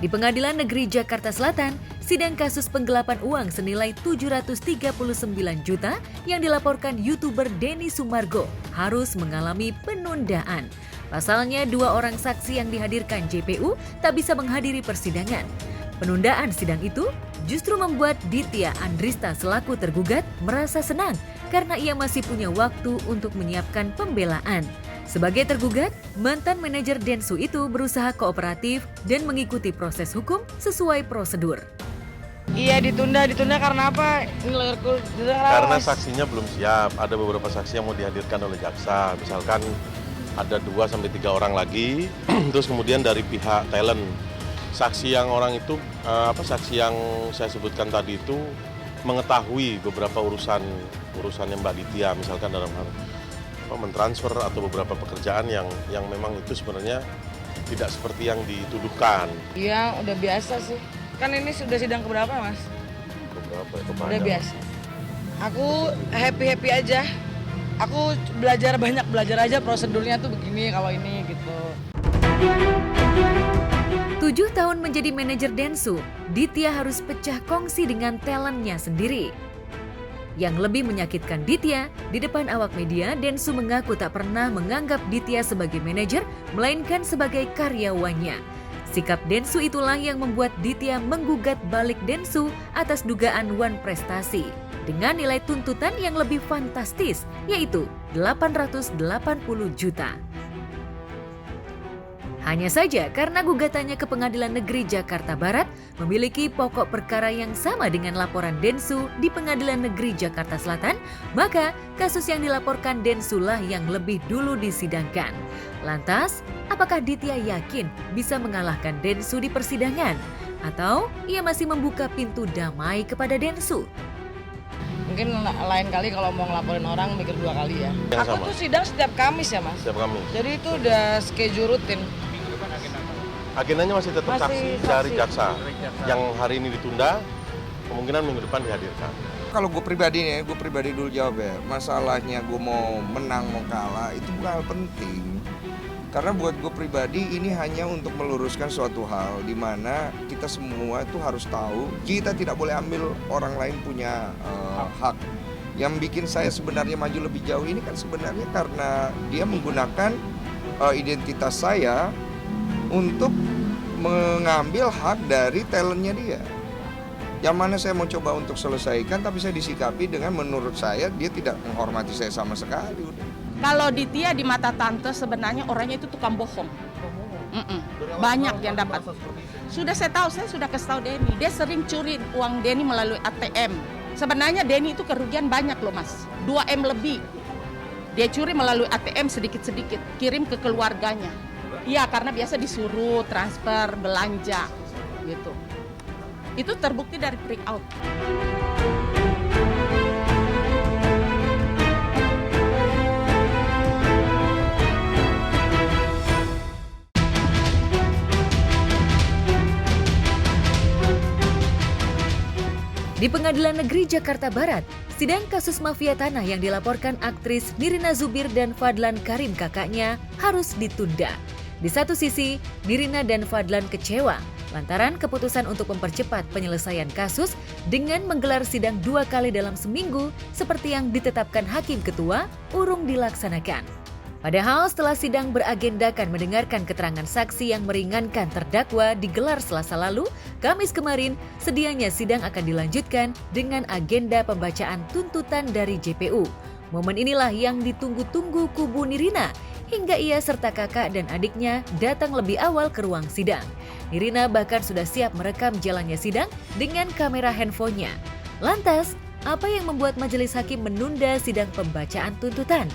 Di Pengadilan Negeri Jakarta Selatan, sidang kasus penggelapan uang senilai 739 juta yang dilaporkan YouTuber Denny Sumargo harus mengalami penundaan. Pasalnya, 2 orang saksi yang dihadirkan JPU tak bisa menghadiri persidangan. Penundaan sidang itu justru membuat Ditya Andrista selaku tergugat merasa senang karena ia masih punya waktu untuk menyiapkan pembelaan. Sebagai tergugat, mantan manajer Densu itu berusaha kooperatif dan mengikuti proses hukum sesuai prosedur. Iya, ditunda karena apa? Karena saksinya belum siap. Ada beberapa saksi yang mau dihadirkan oleh jaksa. Misalkan ada 2-3 orang lagi. Terus kemudian dari pihak talent, saksi yang orang itu, saksi yang saya sebutkan tadi itu mengetahui beberapa urusannya Mbak Ditya, misalkan dalam hal mentransfer atau beberapa pekerjaan yang memang itu sebenarnya tidak seperti yang dituduhkan. Iya, udah biasa sih. Kan ini sudah sidang keberapa, Mas? Keberapa ya? Udah biasa. Aku happy aja. Aku belajar aja prosedurnya tuh begini kalau ini gitu. 7 tahun menjadi manajer Densu, Ditya harus pecah kongsi dengan talentnya sendiri. Yang lebih menyakitkan Ditya, di depan awak media, Densu mengaku tak pernah menganggap Ditya sebagai manajer, melainkan sebagai karyawannya. Sikap Densu itulah yang membuat Ditya menggugat balik Densu atas dugaan wan prestasi dengan nilai tuntutan yang lebih fantastis, yaitu 880 juta. Hanya saja karena gugatannya ke Pengadilan Negeri Jakarta Barat memiliki pokok perkara yang sama dengan laporan Densu di Pengadilan Negeri Jakarta Selatan, maka kasus yang dilaporkan Densu lah yang lebih dulu disidangkan. Lantas, apakah Ditya yakin bisa mengalahkan Densu di persidangan? Atau ia masih membuka pintu damai kepada Densu? Mungkin lain kali kalau mau ngelaporin orang mikir 2 kali ya. Yang Aku sama. tuh sidang setiap Kamis ya, Mas. Setiap Kamis. Jadi itu udah schedule rutin. Agendanya masih tetap Masih saksi dari saksi. jaksa. Yang hari ini ditunda, kemungkinan minggu depan dihadirkan. Kalau gue pribadi dulu jawab ya. Masalahnya gue mau menang mau kalah itu bukan hal penting. Karena buat gue pribadi ini hanya untuk meluruskan suatu hal di mana kita semua itu harus tahu kita tidak boleh ambil orang lain punya hak. Yang bikin saya sebenarnya maju lebih jauh ini kan sebenarnya karena dia menggunakan identitas saya untuk mengambil hak dari talentnya dia. Yang mana saya mau coba untuk selesaikan, tapi saya disikapi dengan menurut saya dia tidak menghormati saya sama sekali. Udah. Kalau Ditya di mata tante sebenarnya orangnya itu tukang bohong. Banyak yang dapat. Sudah saya tahu, saya sudah kasih tahu Denny. Dia sering curi uang Denny melalui ATM. Sebenarnya Denny itu kerugian banyak loh Mas. 2M lebih. Dia curi melalui ATM sedikit-sedikit, kirim ke keluarganya. Iya, karena biasa disuruh transfer belanja gitu. Itu terbukti dari print out. Di Pengadilan Negeri Jakarta Barat, sidang kasus mafia tanah yang dilaporkan aktris Nirina Zubir dan Fadlan Karim kakaknya harus ditunda. Di satu sisi, Nirina dan Fadlan kecewa lantaran keputusan untuk mempercepat penyelesaian kasus dengan menggelar sidang 2 kali dalam seminggu seperti yang ditetapkan Hakim Ketua urung dilaksanakan. Padahal setelah sidang beragendakan mendengarkan keterangan saksi yang meringankan terdakwa digelar Selasa lalu, Kamis kemarin sedianya sidang akan dilanjutkan dengan agenda pembacaan tuntutan dari JPU. Momen inilah yang ditunggu-tunggu kubu Nirina hingga ia serta kakak dan adiknya datang lebih awal ke ruang sidang. Nirina bahkan sudah siap merekam jalannya sidang dengan kamera handphonenya. Lantas, apa yang membuat majelis hakim menunda sidang pembacaan tuntutan?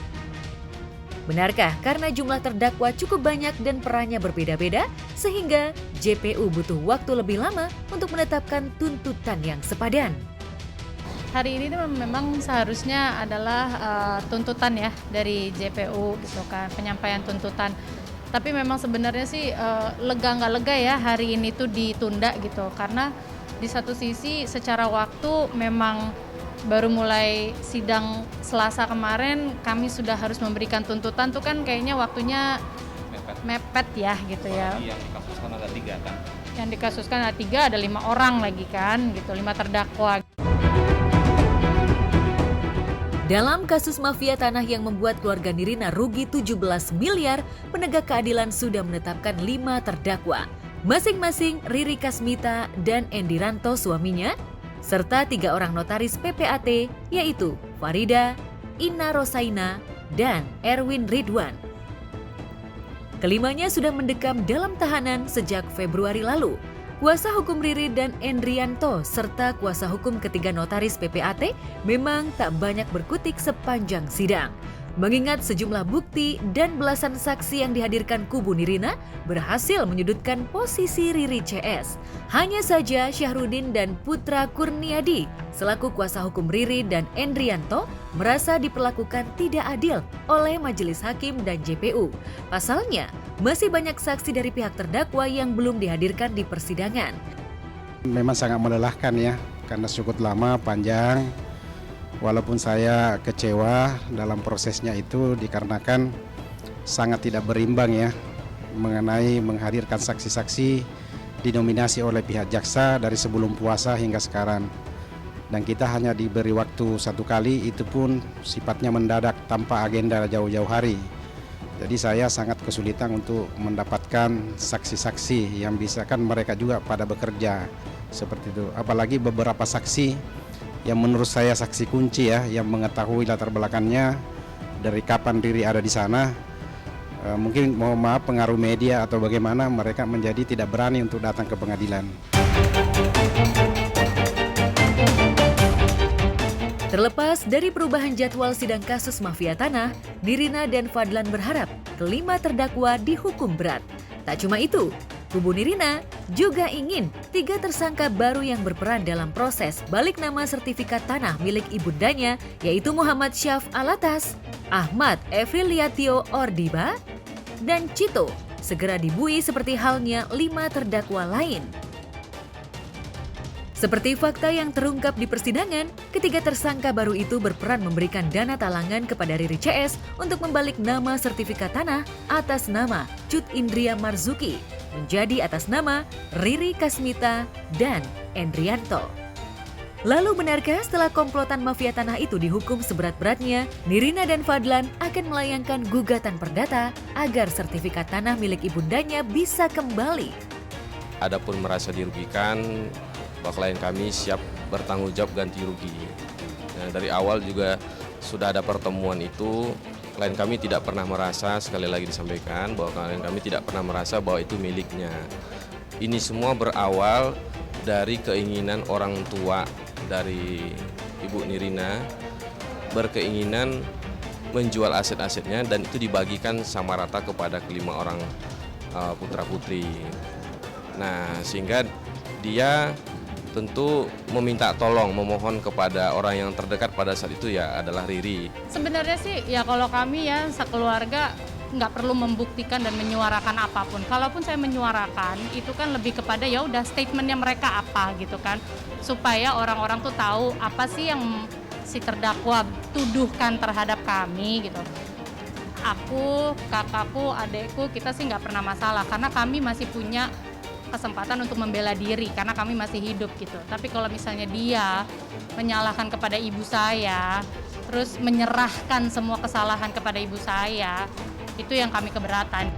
Benarkah karena jumlah terdakwa cukup banyak dan perannya berbeda-beda sehingga JPU butuh waktu lebih lama untuk menetapkan tuntutan yang sepadan? Hari ini memang seharusnya adalah tuntutan ya dari JPU gitu kan, penyampaian tuntutan. Tapi memang sebenarnya sih lega nggak lega ya hari ini tuh ditunda gitu, karena di satu sisi secara waktu memang baru mulai sidang Selasa kemarin kami sudah harus memberikan tuntutan tuh kan kayaknya waktunya mepet ya gitu ya. Yang dikasuskan ada 3 kan? Yang dikasuskan ada 3, ada 5 orang lagi kan, gitu, 5 terdakwa. Dalam kasus mafia tanah yang membuat keluarga Nirina rugi 17 miliar, penegak keadilan sudah menetapkan 5 terdakwa. Masing-masing Riri Kasmita dan Endi Ranto suaminya, serta 3 orang notaris PPAT yaitu Farida, Ina Rosaina, dan Erwin Ridwan. Kelimanya sudah mendekam dalam tahanan sejak Februari lalu. Kuasa hukum Riri dan Endrianto serta kuasa hukum ketiga notaris PPAT memang tak banyak berkutik sepanjang sidang. Mengingat sejumlah bukti dan belasan saksi yang dihadirkan kubu Nirina berhasil menyudutkan posisi Riri CS. Hanya saja Syahrudin dan Putra Kurniadi selaku kuasa hukum Riri dan Endrianto merasa diperlakukan tidak adil oleh majelis hakim dan JPU. Pasalnya, masih banyak saksi dari pihak terdakwa yang belum dihadirkan di persidangan. Memang sangat melelahkan ya, karena cukup lama, panjang. Walaupun saya kecewa dalam prosesnya itu dikarenakan sangat tidak berimbang ya, mengenai menghadirkan saksi-saksi dinominasi oleh pihak jaksa dari sebelum puasa hingga sekarang. Dan kita hanya diberi waktu 1 kali, itu pun sifatnya mendadak tanpa agenda jauh-jauh hari. Jadi saya sangat kesulitan untuk mendapatkan saksi-saksi yang bisa, kan mereka juga pada bekerja seperti itu. Apalagi beberapa saksi yang menurut saya saksi kunci ya, yang mengetahui latar belakangnya dari kapan Riri ada di sana. Mungkin mohon maaf pengaruh media atau bagaimana mereka menjadi tidak berani untuk datang ke pengadilan. Terlepas dari perubahan jadwal sidang kasus mafia tanah, Nirina dan Fadlan berharap kelima terdakwa dihukum berat. Tak cuma itu, kubu Nirina juga ingin 3 tersangka baru yang berperan dalam proses balik nama sertifikat tanah milik ibundanya, yaitu Muhammad Syaf Alatas, Ahmad Efriliatio Ordiba, dan Cito, segera dibui seperti halnya 5 terdakwa lain. Seperti fakta yang terungkap di persidangan, ketiga tersangka baru itu berperan memberikan dana talangan kepada Riri CS untuk membalik nama sertifikat tanah atas nama Cut Indria Marzuki menjadi atas nama Riri Kasmita dan Endrianto. Lalu benarkah setelah komplotan mafia tanah itu dihukum seberat-beratnya, Nirina dan Fadlan akan melayangkan gugatan perdata agar sertifikat tanah milik ibundanya bisa kembali? Adapun merasa dirugikan, bahwa klien kami siap bertanggung jawab ganti rugi. Nah, dari awal juga sudah ada pertemuan itu, klien kami tidak pernah merasa, sekali lagi disampaikan, bahwa klien kami tidak pernah merasa bahwa itu miliknya. Ini semua berawal dari keinginan orang tua dari Ibu Nirina, berkeinginan menjual aset-asetnya dan itu dibagikan sama rata kepada kelima orang putra-putri. Nah, sehingga dia tentu meminta tolong, memohon kepada orang yang terdekat pada saat itu ya adalah Riri. Sebenarnya sih ya kalau kami ya sekeluarga nggak perlu membuktikan dan menyuarakan apapun. Kalaupun saya menyuarakan itu kan lebih kepada ya udah statementnya mereka apa gitu kan, supaya orang-orang tuh tahu apa sih yang si terdakwa tuduhkan terhadap kami gitu. Aku, kakakku, adekku kita sih nggak pernah masalah karena kami masih punya kesempatan untuk membela diri karena kami masih hidup gitu. Tapi kalau misalnya dia menyalahkan kepada ibu saya, terus menyerahkan semua kesalahan kepada ibu saya, itu yang kami keberatan.